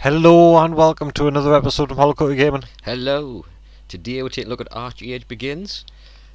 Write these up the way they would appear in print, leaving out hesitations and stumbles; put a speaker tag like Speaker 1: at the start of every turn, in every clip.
Speaker 1: Hello and welcome to another episode of Hollow Gaming.
Speaker 2: Hello. Today we're taking a look at AcheAge Begins.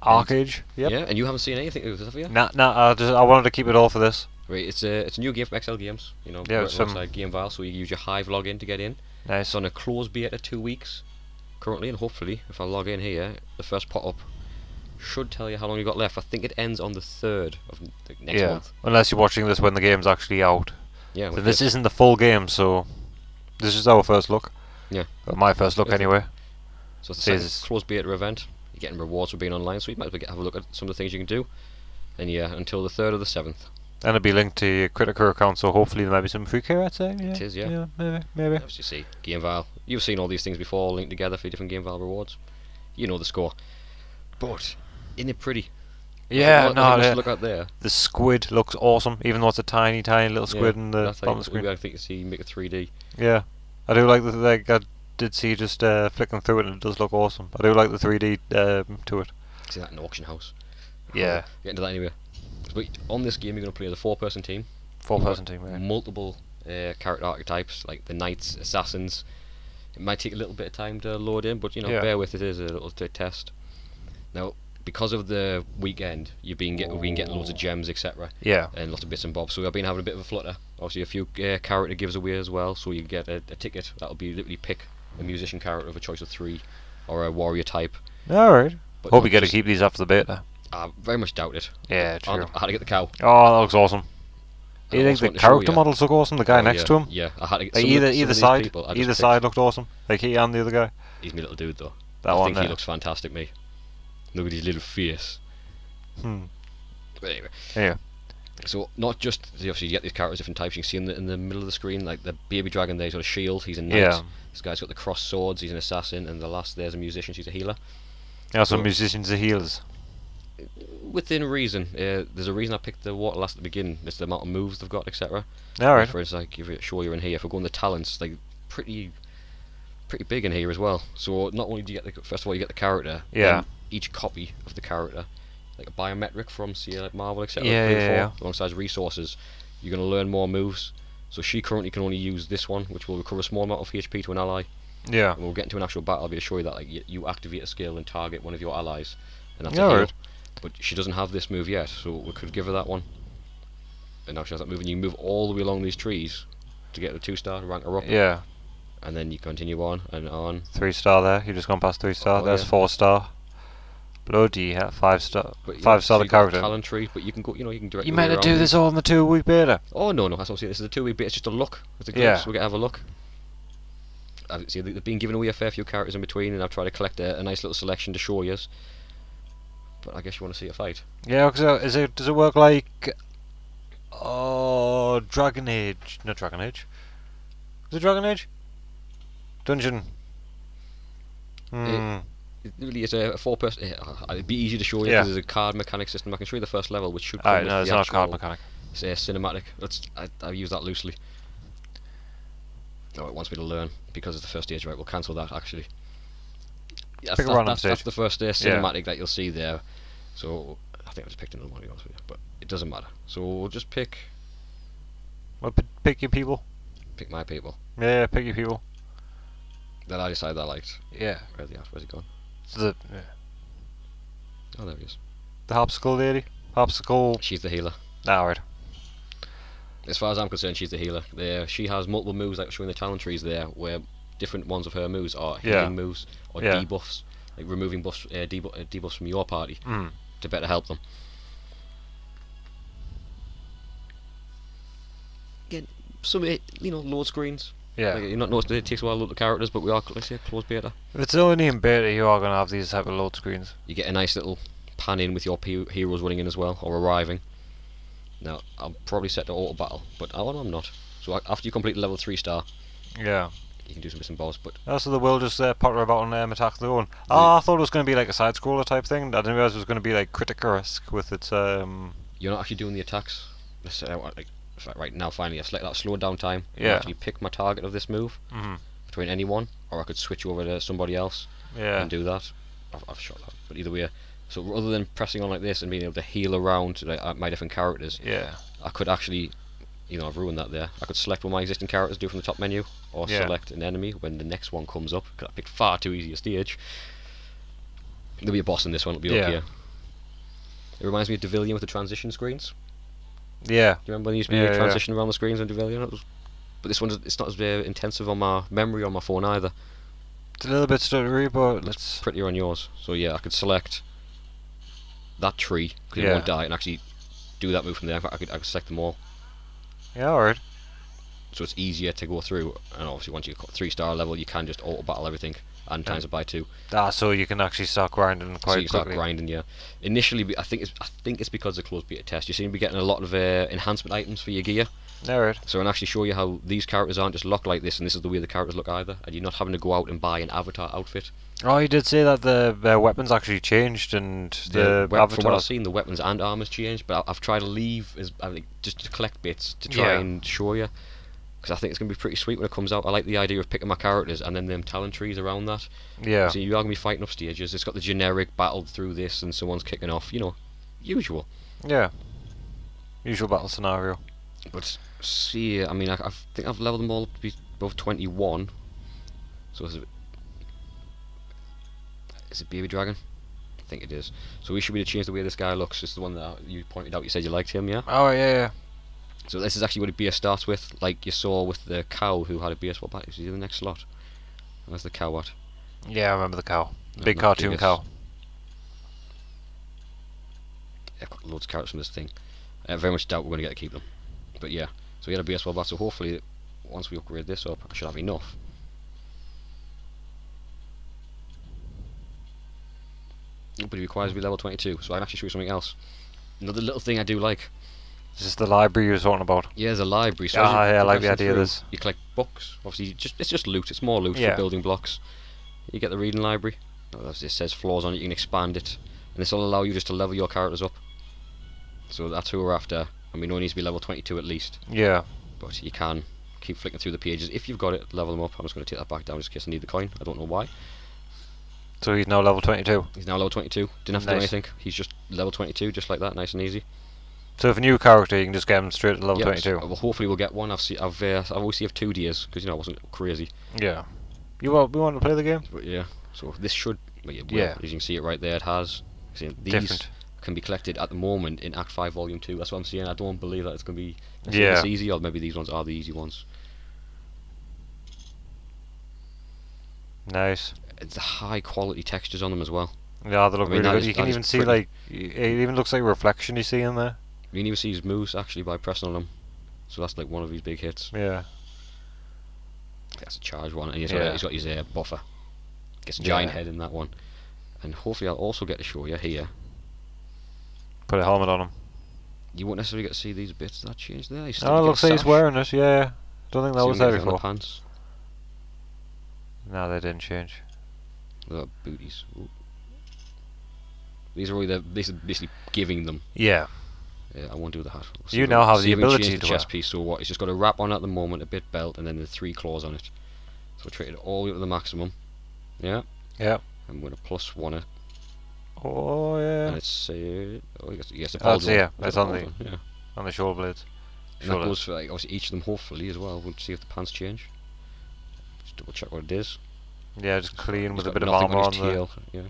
Speaker 1: AcheAge, yep.
Speaker 2: Yeah, and you haven't seen anything of this, have you?
Speaker 1: Nah, I wanted to keep it all for this.
Speaker 2: Right, it's a new game from XL Games. You know,
Speaker 1: Yeah,
Speaker 2: yeah,
Speaker 1: it's
Speaker 2: alongside GameVile, so you use your Hive login to get in.
Speaker 1: Nice.
Speaker 2: It's on a closed beta 2 weeks currently, and hopefully, if I log in here, the first pop-up should tell you how long you got left. I think it ends on the 3rd of next month.
Speaker 1: Unless you're watching this when the game's actually out.
Speaker 2: Yeah.
Speaker 1: So this isn't the full game, so this is our first look.
Speaker 2: Yeah.
Speaker 1: Or my first look anyway.
Speaker 2: So it's a second closed beta event. You're getting rewards for being online, so you might as well have a look at some of the things you can do. And yeah, until the 3rd of the 7th.
Speaker 1: And it'll be linked to your Critical account, so hopefully there might be some free care, I'd say. Yeah.
Speaker 2: It is, yeah.
Speaker 1: Yeah, maybe.
Speaker 2: As you see, GameVile. You've seen all these things before, linked together for different GameVile rewards. You know the score. But, isn't it pretty?
Speaker 1: Yeah,
Speaker 2: Look out there.
Speaker 1: The squid looks awesome, even though it's a tiny little squid in the bottom of the screen.
Speaker 2: I think you see make it 3D.
Speaker 1: Yeah, I do like I did see just flicking through it, and it does look awesome. I do like the 3D to it.
Speaker 2: See that in auction house.
Speaker 1: Yeah.
Speaker 2: Get into that anyway. But on this game, you're going to play as a 4-person team.
Speaker 1: 4-person team, yeah.
Speaker 2: Multiple character archetypes, like the knights, assassins. It might take a little bit of time to load in, but you know, bear with it. It is a little test. Now, because of the weekend, we've been getting loads of gems, etc.
Speaker 1: Yeah.
Speaker 2: And lots of bits and bobs. So I've been having a bit of a flutter. Obviously, a few character gives away as well. So you get a ticket. That'll be literally pick a musician character of a choice of 3, or a warrior type.
Speaker 1: Alright.
Speaker 2: But
Speaker 1: hope you get to keep these after the beta.
Speaker 2: I very much doubt it.
Speaker 1: Yeah, true.
Speaker 2: I had to get the cow.
Speaker 1: Oh, that looks awesome.
Speaker 2: And
Speaker 1: You think the character models look awesome? The guy next to him?
Speaker 2: Yeah, I had to get
Speaker 1: like either side. Either side looked awesome. Like he and the other guy.
Speaker 2: He's my little dude though.
Speaker 1: That
Speaker 2: I
Speaker 1: one
Speaker 2: think he looks fantastic, mate. Look at his little face. But anyway.
Speaker 1: Yeah.
Speaker 2: So not just obviously you get these characters different types. You can see in the middle of the screen, like the baby dragon there, he's got a shield. He's a knight.
Speaker 1: Yeah.
Speaker 2: This guy's got the cross swords. He's an assassin, and the last there's a musician. She's a healer.
Speaker 1: Yeah, some musicians are healers.
Speaker 2: Within reason. There's a reason I picked the water last at the beginning. It's the amount of moves they've got, etc.
Speaker 1: Alright.
Speaker 2: For instance, like if you're sure you're in here, if we're going the talents, like pretty big in here as well. So not only do you get first of all you get the character.
Speaker 1: Yeah.
Speaker 2: Each copy of the character, like a biometric from say like Marvel, etc.
Speaker 1: Yeah.
Speaker 2: Alongside resources, you're going to learn more moves. So she currently can only use this one, which will recover a small amount of HP to an ally.
Speaker 1: Yeah.
Speaker 2: And we'll get into an actual battle. I'll be to show you that like you activate a skill and target one of your allies, and that's a heal. But she doesn't have this move yet, so we could give her that one. And now she has that move, and you can move all the way along these trees to get the 2-star, rank her up.
Speaker 1: Yeah.
Speaker 2: And then you continue on and on.
Speaker 1: 3-star there. You just gone past 3-star.
Speaker 2: Oh,
Speaker 1: There's
Speaker 2: yeah.
Speaker 1: 4-star. Bloody hell, 5-star.
Speaker 2: But
Speaker 1: 5-star the character.
Speaker 2: Talent tree, but you can go. You know, you can directly.
Speaker 1: You might not do this all in the 2-week beta.
Speaker 2: Oh no, that's what I'm saying. This is a 2-week beta. It's just a look. It's a glimpse.
Speaker 1: Yeah.
Speaker 2: We're gonna have a look. See, they've been giving away a fair few characters in between, and I've tried to collect a nice little selection to show you. But I guess you want to see a fight.
Speaker 1: Yeah, because does it work like Dragon Age? Not Dragon Age. Is it Dragon Age? Dungeon.
Speaker 2: It really is a 4-person. It'd be easy to show you because there's a card mechanic system. I can show you the first level, which should come with
Speaker 1: no, it's not a card mechanic.
Speaker 2: It's a cinematic. I use that loosely. Oh, it wants me to learn because it's the first stage. Right, we'll cancel that actually. That's the first cinematic that you'll see there. So I think I just picked another one to be honest with you, but it doesn't matter. So we'll just pick.
Speaker 1: Well, pick your people.
Speaker 2: Pick my people.
Speaker 1: Yeah, pick your people.
Speaker 2: That I decided I liked.
Speaker 1: Yeah.
Speaker 2: Where's he gone?
Speaker 1: Oh,
Speaker 2: there he is.
Speaker 1: The harpsichord lady. Harpsichord.
Speaker 2: She's the healer.
Speaker 1: Alright.
Speaker 2: As far as I'm concerned, she's the healer. She has multiple moves, like showing the talent trees there, where different ones of her moves are healing moves or debuffs, like removing buffs, debuffs from your party to better help them. Again, some load screens.
Speaker 1: Yeah.
Speaker 2: Like, you're not noticing it takes a while to load the characters, but we are closed beta.
Speaker 1: If it's only in beta, you are going to have these type of load screens.
Speaker 2: You get a nice little pan in with your heroes running in as well, or arriving. Now, I'm probably set to auto battle, but I'm not. So after you complete level 3-star,
Speaker 1: yeah,
Speaker 2: you can do some bits and bobs. But
Speaker 1: so the world just potter about and attack their own. I thought it was going to be like a side scroller type thing. I didn't realize it was going to be like Critical-esque with its.
Speaker 2: You're not actually doing the attacks. Right now, finally, I select that slow down time.
Speaker 1: Yeah.
Speaker 2: I actually pick my target of this move between anyone, or I could switch over to somebody else and do that. I've shot that, but either way. So rather than pressing on like this and being able to heal around like, my different characters, I could actually You know, I've ruined that there. I could select what my existing characters do from the top menu, or
Speaker 1: Yeah.
Speaker 2: select an enemy when the next one comes up. Because I picked far too easy a stage. There'll be a boss in this one. It'll be
Speaker 1: Yeah.
Speaker 2: up here. It reminds me of Devilian with the transition screens.
Speaker 1: Yeah.
Speaker 2: Do you remember when there used to be
Speaker 1: Yeah,
Speaker 2: a
Speaker 1: yeah.
Speaker 2: transition around the screens on Devilian? But this one, it's not as intensive on my memory on my phone either.
Speaker 1: It's a little bit stuttery, but
Speaker 2: It's
Speaker 1: let's.
Speaker 2: prettier on yours. So yeah, I could select that tree because it
Speaker 1: Yeah.
Speaker 2: won't die, and actually do that move from there. In fact, I could select them all,
Speaker 1: Yeah, alright.
Speaker 2: so it's easier to go through. And obviously, once you got 3-star level, you can just auto battle everything and times it by 2.
Speaker 1: So you can actually start grinding
Speaker 2: So
Speaker 1: quite
Speaker 2: you can start
Speaker 1: quickly.
Speaker 2: grinding. Yeah. Initially, I think it's because of the closed beta test. You seem to be getting a lot of enhancement items for your gear.
Speaker 1: Alright.
Speaker 2: So I'll actually show you how these characters aren't just locked like this, and this is the way the characters look either. And you're not having to go out and buy an avatar outfit.
Speaker 1: Oh, you did say that the weapons actually changed and the
Speaker 2: From what I've
Speaker 1: avatars.
Speaker 2: seen, the weapons and armors changed, but I've tried to leave just to collect bits to try and show you, because I think it's going to be pretty sweet when it comes out. I like the idea of picking my characters and then them talent trees around that.
Speaker 1: Yeah.
Speaker 2: So you are going to be fighting up stages. It's got the generic battled through this and someone's kicking off, you know, usual.
Speaker 1: Yeah. Usual battle scenario.
Speaker 2: But see, I mean, I think I've leveled them all up to be above 21. So is it Baby Dragon? I think it is. So we should be able to change the way this guy looks. It's the one that you pointed out. You said you liked him, yeah?
Speaker 1: Oh, yeah.
Speaker 2: So this is actually what a base starts with, like you saw with the cow who had a baseball bat. Is he in the next slot? Where's the cow at?
Speaker 1: Yeah, I remember the cow.
Speaker 2: No,
Speaker 1: Big
Speaker 2: not
Speaker 1: cartoon
Speaker 2: biggest.
Speaker 1: cow.
Speaker 2: I've got loads of carrots from this thing. I very much doubt we're going to get to keep them. But yeah, so we had a baseball bat, so hopefully once we upgrade this up, I should have enough. But it requires to be level 22, so I can actually show you something else. Another little thing I do like.
Speaker 1: Is this the library you were talking about?
Speaker 2: Yeah, there's a library. So as you
Speaker 1: I like the
Speaker 2: progress
Speaker 1: idea of
Speaker 2: through,
Speaker 1: this.
Speaker 2: You collect books. Obviously, it's just loot. It's more loot
Speaker 1: Yeah.
Speaker 2: for building blocks. You get the reading library. As it says floors on it, you can expand it, and this will allow you just to level your characters up. So that's who we're after, and we know it needs to be level 22 at least.
Speaker 1: Yeah.
Speaker 2: But you can keep flicking through the pages if you've got it. Level them up. I'm just going to take that back down just in case I need the coin. I don't know why.
Speaker 1: So he's now level 22.
Speaker 2: He's now level 22. Didn't have to do
Speaker 1: Nice.
Speaker 2: anything. He's just level 22, just like that, nice and easy.
Speaker 1: So if a new character, you can just get him straight to level
Speaker 2: Yep,
Speaker 1: 22.
Speaker 2: Well, hopefully we'll get one. I've always saved 2 days because you know I wasn't crazy.
Speaker 1: Yeah. We want to play the game?
Speaker 2: But yeah, so this should. Well, it will.
Speaker 1: Yeah.
Speaker 2: As you can see it right there, it has. See, these
Speaker 1: Different.
Speaker 2: can be collected at the moment in Act 5 Volume 2. That's what I'm saying. I don't believe that it's going to be
Speaker 1: Yeah.
Speaker 2: this easy, or maybe these ones are the easy ones.
Speaker 1: Nice.
Speaker 2: It's the high quality textures on them as well.
Speaker 1: Yeah, they look
Speaker 2: I mean,
Speaker 1: really
Speaker 2: that
Speaker 1: good.
Speaker 2: is-
Speaker 1: You can
Speaker 2: that is
Speaker 1: even see,
Speaker 2: pretty.
Speaker 1: like, it even looks like a reflection you see in there.
Speaker 2: You can even see his moves actually by pressing on them. So that's like one of his big hits.
Speaker 1: Yeah.
Speaker 2: That's a charge one, and
Speaker 1: Yeah.
Speaker 2: he's got his buffer. Gets a
Speaker 1: Yeah.
Speaker 2: giant head in that one. And hopefully I'll also get to show you here.
Speaker 1: Put a helmet on him.
Speaker 2: You won't necessarily get to see these bits that changed there.
Speaker 1: Oh, it looks like he's wearing it, yeah. Don't think that was there
Speaker 2: The
Speaker 1: before.
Speaker 2: pants.
Speaker 1: No, they didn't change.
Speaker 2: The booties. Ooh. These are really basically giving them.
Speaker 1: Yeah.
Speaker 2: I won't do the hat.
Speaker 1: You now have
Speaker 2: see
Speaker 1: the
Speaker 2: if we
Speaker 1: ability
Speaker 2: change the
Speaker 1: to
Speaker 2: chest
Speaker 1: wear.
Speaker 2: piece. So what? It's just got a wrap on at the moment, a bit belt, and then the 3 claws on it. So we treated it all the way up to the maximum. Yeah.
Speaker 1: Yeah.
Speaker 2: I'm going to +1 it,
Speaker 1: Oh, yeah.
Speaker 2: and it's yes, a
Speaker 1: That's,
Speaker 2: belt
Speaker 1: yeah,
Speaker 2: on.
Speaker 1: that's
Speaker 2: a
Speaker 1: on
Speaker 2: belt
Speaker 1: the-
Speaker 2: yeah.
Speaker 1: On the shoulder blades.
Speaker 2: And that
Speaker 1: Shoulder.
Speaker 2: goes for like, obviously each of them hopefully as well. We'll see if the pants change. Just double check what it is.
Speaker 1: Yeah, just clean
Speaker 2: He's
Speaker 1: with a
Speaker 2: got
Speaker 1: bit of
Speaker 2: nothing
Speaker 1: armor
Speaker 2: on
Speaker 1: on
Speaker 2: his
Speaker 1: there.
Speaker 2: tail. Yeah.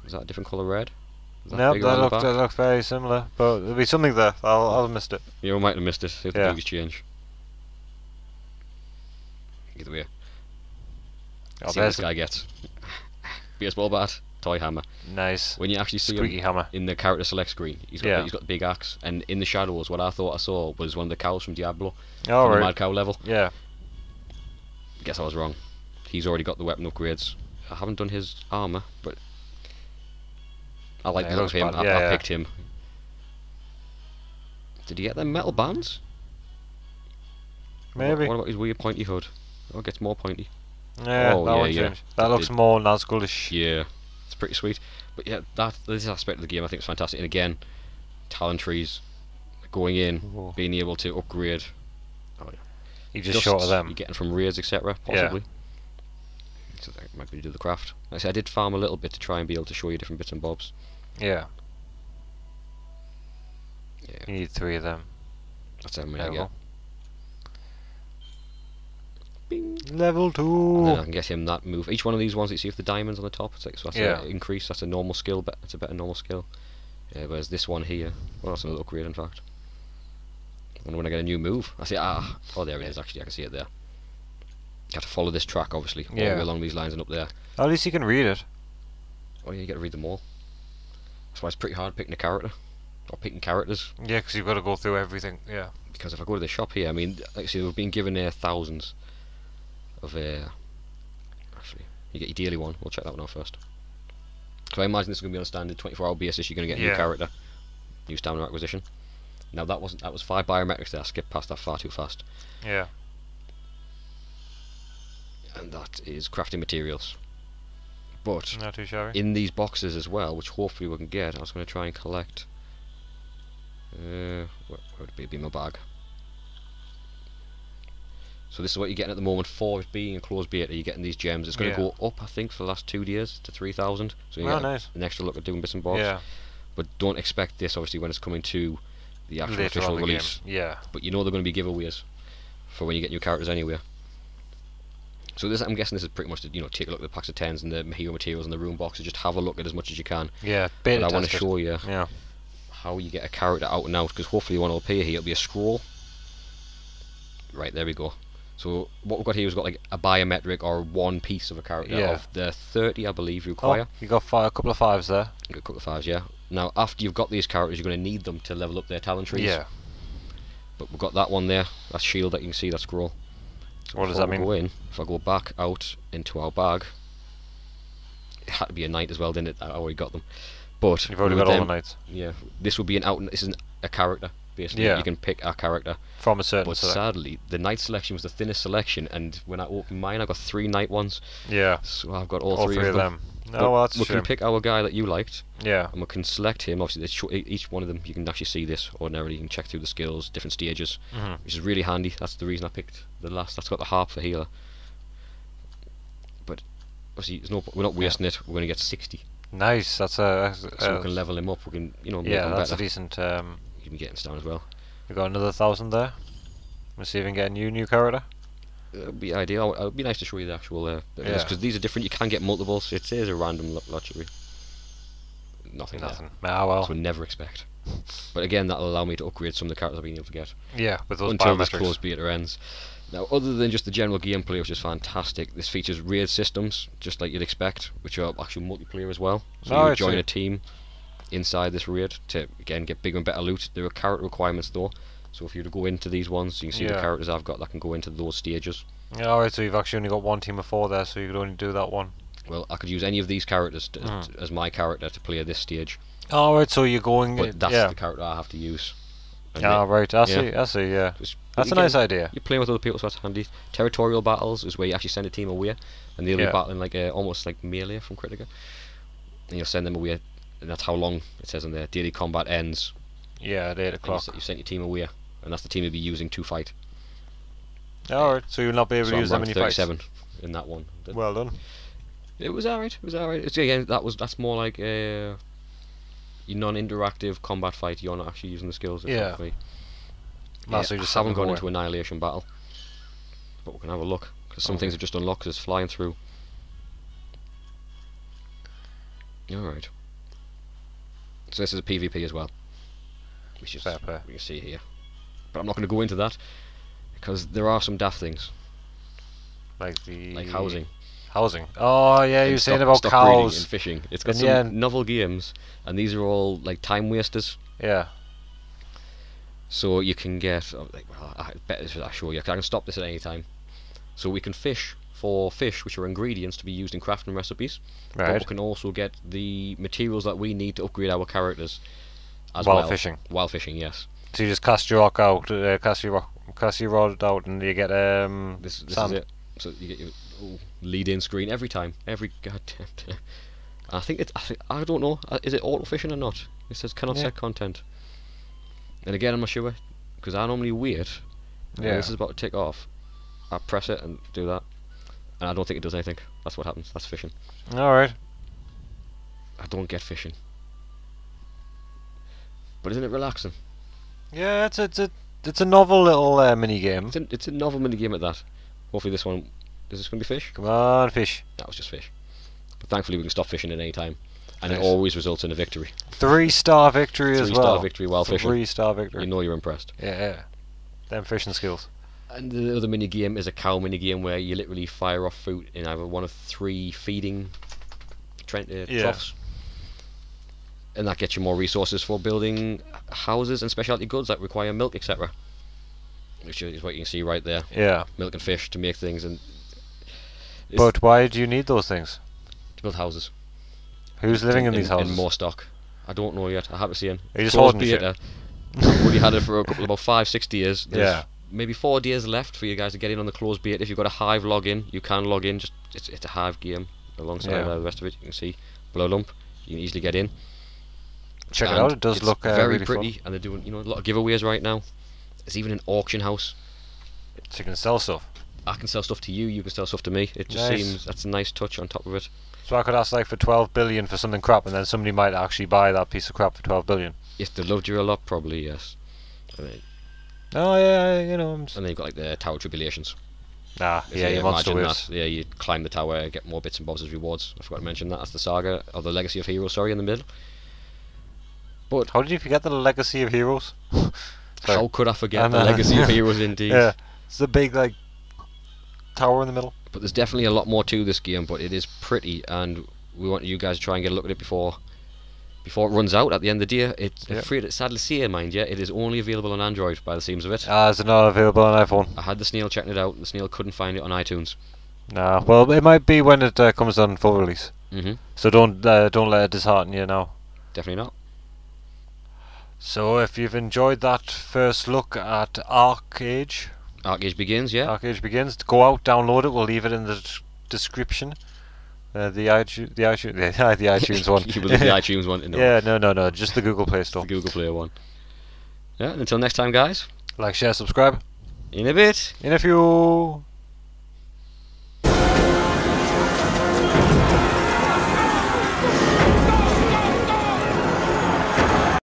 Speaker 2: Is that a different colour red? Is
Speaker 1: No,
Speaker 2: bigger on the back?
Speaker 1: that looks very similar. But there'll be something there. I'll have missed it.
Speaker 2: You might have missed it if the
Speaker 1: Yeah.
Speaker 2: boogies change. Either way.
Speaker 1: Oh,
Speaker 2: See what
Speaker 1: there's
Speaker 2: this guy gets. Baseball bat, toy hammer.
Speaker 1: nice.
Speaker 2: When you actually see
Speaker 1: Squeaky
Speaker 2: him
Speaker 1: hammer.
Speaker 2: in the character select screen, he's got
Speaker 1: Yeah.
Speaker 2: he's got the big axe, and in the shadows, what I thought I saw was one of the cows from Diablo, from the
Speaker 1: Alright.
Speaker 2: Mad Cow level.
Speaker 1: Yeah.
Speaker 2: Guess I was wrong. He's already got the weapon upgrades. I haven't done his armor, but I like
Speaker 1: Yeah,
Speaker 2: the
Speaker 1: it
Speaker 2: look
Speaker 1: looks
Speaker 2: of him.
Speaker 1: bad.
Speaker 2: I
Speaker 1: Yeah, yeah.
Speaker 2: picked him. Did he get them metal bands?
Speaker 1: Maybe.
Speaker 2: What about his weird pointy hood? Oh, it gets more pointy.
Speaker 1: Yeah,
Speaker 2: Oh,
Speaker 1: that
Speaker 2: yeah,
Speaker 1: one
Speaker 2: yeah.
Speaker 1: changed. That
Speaker 2: It
Speaker 1: looks
Speaker 2: did.
Speaker 1: more Nazgulish.
Speaker 2: Yeah, it's pretty sweet. But yeah, this aspect of the game I think is fantastic. And again, talent trees, going in,
Speaker 1: Ooh.
Speaker 2: being able to upgrade.
Speaker 1: You just short of them.
Speaker 2: You're getting from raids, etc. Possibly. So that might be to do the craft. Like I said, I did farm a little bit to try and be able to show you different bits and bobs.
Speaker 1: Yeah.
Speaker 2: Yeah.
Speaker 1: You need 3 of them.
Speaker 2: That's how many I
Speaker 1: There we
Speaker 2: get.
Speaker 1: go.
Speaker 2: Bing.
Speaker 1: Level 2.
Speaker 2: And then I can get him that move. Each one of these ones, you see if the diamonds on the top, it's like, so that's
Speaker 1: Yeah.
Speaker 2: an increase, that's a normal skill, but it's a better normal skill. Whereas this one here, well, that's another upgrade in fact. And when I get a new move, I see, oh there it is actually, I can see it there. You have to follow this track obviously, all the way along these lines and up there.
Speaker 1: At least you can read it.
Speaker 2: Oh yeah, you gotta read them all. That's why it's pretty hard picking a character, or picking characters.
Speaker 1: Yeah, because you've got to go through everything, yeah.
Speaker 2: Because if I go to the shop here, I mean, like I say, we've been given thousands of, actually, you get your daily one, we'll check that one out first. So I imagine this is going to be on a standard 24-hour basis, you're going to get a new character, new stamina acquisition. Now that was 5 biometrics there, I skipped past that far too fast.
Speaker 1: Yeah.
Speaker 2: And that is crafting materials. But
Speaker 1: Not too shabby.
Speaker 2: in these boxes as well, which hopefully we can get, I was going to try and collect. Where would it be? It'd be in my bag. So this is what you're getting at the moment for it being a closed beta. You're getting these gems. It's going to go up, I think, for the last 2 years to 3,000. So you get
Speaker 1: nice.
Speaker 2: an extra look at doing bits and bobs.
Speaker 1: Yeah.
Speaker 2: But don't expect this, obviously, when it's coming to the actual
Speaker 1: Later
Speaker 2: official
Speaker 1: on the
Speaker 2: release.
Speaker 1: game. Yeah.
Speaker 2: But you know they're going to be giveaways for when you get new characters anywhere. So this, I'm guessing this is pretty much to, take a look at the packs of 10s and the hero materials and the room boxes. Just have a look at as much as you can.
Speaker 1: Yeah. Beta
Speaker 2: And I want to
Speaker 1: test
Speaker 2: show you
Speaker 1: Yeah.
Speaker 2: how you get a character out and out, because hopefully one will appear here. It'll be a scroll. Right, there we go. So what we've got here is got like a biometric or one piece of a character of the 30, I believe, you require.
Speaker 1: Oh, you got a couple of 5s there.
Speaker 2: You got a couple of 5s, yeah. Now after you've got these characters, you're going to need them to level up their talent trees.
Speaker 1: Yeah.
Speaker 2: But we've got that one there, that shield that you can see, that scroll. So
Speaker 1: What does that mean?
Speaker 2: If I go back out into our bag, it had to be a knight as well, didn't it? I already got them. But
Speaker 1: You've already got all the knights.
Speaker 2: Yeah, this would be this is a character basically.
Speaker 1: Yeah.
Speaker 2: You can pick a character.
Speaker 1: From a certain
Speaker 2: But sadly, the knight selection was the thinnest selection, and when I opened mine, I got 3 knight ones.
Speaker 1: Yeah.
Speaker 2: So I've got all 3 of them.
Speaker 1: Oh, well, that's a
Speaker 2: we
Speaker 1: shame.
Speaker 2: can pick our guy that you liked.
Speaker 1: Yeah.
Speaker 2: And we can select him. Obviously, each one of them, you can actually see this ordinarily. You can check through the skills, different stages, which is really handy. That's the reason I picked the last. That's got the harp for healer. But obviously, we're not wasting it. We're going to get 60.
Speaker 1: Nice. That's a.
Speaker 2: So we can level him up. We can, make
Speaker 1: Yeah,
Speaker 2: him
Speaker 1: that's
Speaker 2: better.
Speaker 1: a decent.
Speaker 2: You can get him down as well.
Speaker 1: We got another 1,000 there. Let's see if we can get a new character.
Speaker 2: It'd be ideal. It'd be nice to show you the actual because these are different. You can get multiples. It says a random lottery. Nothing.
Speaker 1: Ah, well.
Speaker 2: So we never expect. But again, that'll allow me to upgrade some of the characters I've been able to get.
Speaker 1: Yeah, with those
Speaker 2: until this
Speaker 1: biometrics.
Speaker 2: closed beta ends. Now, other than just the general gameplay, which is fantastic, this features raid systems, just like you'd expect, which are actual multiplayer as well. So you join a team inside this raid to again get bigger and better loot. There are character requirements though. So if you were to go into these ones, you can see the characters I've got that can go into those stages.
Speaker 1: Yeah, alright, so you've actually only got 1 team of 4 there, so you could only do that one.
Speaker 2: Well, I could use any of these characters as my character to play this stage.
Speaker 1: Alright, so you're going...
Speaker 2: But that's the character I have to use.
Speaker 1: Right, I see, yeah. That's a nice idea.
Speaker 2: You're playing with other people, so that's handy. Territorial battles is where you actually send a team away, and they'll be battling like almost like melee from Critica. And you'll send them away, and that's how long it says in there. Daily combat ends.
Speaker 1: Yeah, at 8 o'clock.
Speaker 2: You sent your team away, and that's the team you'll be using to fight.
Speaker 1: Alright, so you'll not be able to use that many fights.
Speaker 2: 37 in that one.
Speaker 1: Well done.
Speaker 2: It was alright. It's again that's more like a non-interactive combat fight. You're not actually using the skills.
Speaker 1: Yeah.
Speaker 2: So you just haven't gone into annihilation battle, but we can have a look because some things are just unlocked because it's flying through. Alright. So this is a PvP as well, which is
Speaker 1: fair play.
Speaker 2: We can see here, but I'm not going to go into that because there are some daft things
Speaker 1: like
Speaker 2: housing.
Speaker 1: Housing. Oh yeah, you were saying about
Speaker 2: stock
Speaker 1: cows
Speaker 2: breeding and fishing. It's got some novel games, and these are all like time wasters.
Speaker 1: Yeah.
Speaker 2: So you can get I better I show you. I can stop this at any time. So we can fish for fish, which are ingredients to be used in crafting recipes.
Speaker 1: Right.
Speaker 2: But we can also get the materials that we need to upgrade our characters as
Speaker 1: while fishing.
Speaker 2: While fishing, yes.
Speaker 1: So you just cast your rock out, cast your rod out, and you get
Speaker 2: this
Speaker 1: sand.
Speaker 2: is it. So you get your lead-in screen every time, every goddamn time. I think I don't know. Is it auto fishing or not? It says cannot set content. And again, I'm not sure because I normally wait. Yeah. This is about to tick off. I press it and do that, and I don't think it does anything. That's what happens. That's fishing.
Speaker 1: All right.
Speaker 2: I don't get fishing. But isn't it relaxing?
Speaker 1: Yeah, it's a novel little mini game.
Speaker 2: It's a novel mini game at that. Hopefully this one, is this going to be fish?
Speaker 1: Come on, fish.
Speaker 2: That was just fish. But thankfully we can stop fishing at any time. And
Speaker 1: Nice.
Speaker 2: it always results in a victory.
Speaker 1: 3-star victory as well.
Speaker 2: 3-star victory while fishing.
Speaker 1: 3-star victory.
Speaker 2: You know you're impressed.
Speaker 1: Yeah. Them fishing skills.
Speaker 2: And the other mini game is a cow mini game where you literally fire off fruit in either one of 3 feeding troughs. And that gets you more resources for building houses and specialty goods that require milk, etc. Which is what you can see right there.
Speaker 1: Yeah.
Speaker 2: Milk and fish to make things, and
Speaker 1: but why do you need those things?
Speaker 2: to build houses.
Speaker 1: Who's living in these houses?
Speaker 2: And more stock. I don't know yet. I haven't seen.
Speaker 1: Are you just holding shit?
Speaker 2: I've only had it for about 5-6 days. There's
Speaker 1: Yeah.
Speaker 2: maybe 4 days left for you guys to get in on the closed beta. If you've got a Hive login, you can log in. Just it's a Hive game alongside the rest of it. You can see Blow Lump. You can easily get in.
Speaker 1: Check it out. It does look
Speaker 2: very
Speaker 1: really
Speaker 2: pretty,
Speaker 1: fun.
Speaker 2: and they're doing a lot of giveaways right now. There's even an auction house.
Speaker 1: So you can sell stuff.
Speaker 2: I can sell stuff to you. You can sell stuff to me. It just
Speaker 1: Nice.
Speaker 2: seems that's a nice touch on top of it.
Speaker 1: So I could ask like for 12 billion for something crap, and then somebody might actually buy that piece of crap for 12 billion.
Speaker 2: If they loved you a lot, probably yes. I mean,
Speaker 1: Oh yeah,
Speaker 2: and then you've got like the Tower Tribulations.
Speaker 1: Yeah, your monster waves.
Speaker 2: Yeah, you climb the tower, get more bits and bobs as rewards. I forgot to mention that. That's the saga of the Legacy of Heroes. Sorry, in the middle. But
Speaker 1: how did you forget the Legacy of Heroes?
Speaker 2: how could I forget the Legacy of Heroes? Indeed.
Speaker 1: Yeah, it's the big like tower in the middle.
Speaker 2: But there's definitely a lot more to this game. But it is pretty, and we want you guys to try and get a look at it before it runs out at the end of the day. It's free. Sadly to say, mind you, it is only available on Android by the seams of it.
Speaker 1: Is it not available on iPhone?
Speaker 2: I had the Snail checking it out. The Snail couldn't find it on iTunes.
Speaker 1: Nah, well it might be when it comes on full release.
Speaker 2: Mm-hmm.
Speaker 1: So don't let it dishearten you now.
Speaker 2: Definitely not.
Speaker 1: So if you've enjoyed that first look at AcheAge
Speaker 2: Begins, yeah.
Speaker 1: AcheAge Begins, go out, download it. We'll leave it in the description. The iTunes one.
Speaker 2: You believe the iTunes one? No.
Speaker 1: Yeah, no, just the Google Play Store.
Speaker 2: The Google Play one. Yeah, and until next time, guys.
Speaker 1: Like, share, subscribe.
Speaker 2: In a bit.
Speaker 1: In a few.